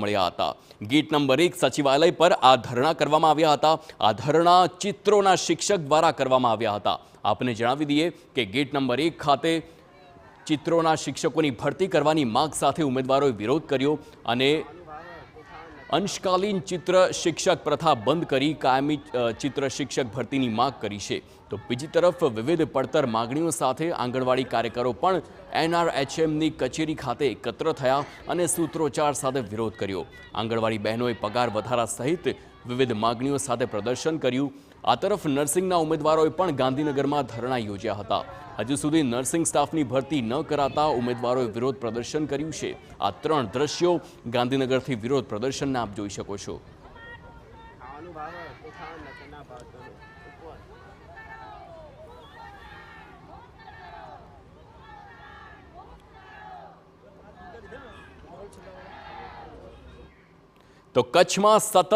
મળ્યા હતા। Gate number 1 સચિવાલય પર આ ધરણા કરવામાં આવ્યા હતા। આ ધરણા ચિત્રોના શિક્ષક દ્વારા કરવામાં આવ્યા હતા। આપને જણાવી દઈએ કે ગેટ નંબર 1 ખાતે ચિત્રોના શિક્ષકોની ભરતી કરવાની માંગ સાથે ઉમેદવારોએ વિરોધ કર્યો અને અંશકાલીન ચિત્ર શિક્ષક પ્રથા બંધ કરી કાયમી ચિત્ર શિક્ષક ભરતીની માંગ કરી છે। તો બીજી તરફ વિવિધ પડતર માંગણીઓ સાથે આંગણવાડી કાર્યકરો પણ NRHMની કચેરી ખાતે એકત્ર થયા અને સૂત્રોચ્ચાર સાથે વિરોધ કર્યો। આંગણવાડી બહેનોએ પગાર વધારા સહિત વિવિધ માંગણીઓ સાથે પ્રદર્શન કર્યું। આ તરફ નર્સિંગના ઉમેદવારોએ પણ ગાંધીનગરમાં ધરણા યોજ્યા હતા। હજુ સુધી નર્સિંગ સ્ટાફની ભરતી ન કરાતા ઉમેદવારોએ વિરોધ પ્રદર્શન કર્યું છે। આ ત્રણ દ્રશ્યો ગાંધીનગરથી વિરોધ પ્રદર્શનના આપ જોઈ શકો છો। તો કચ્છમાં સતત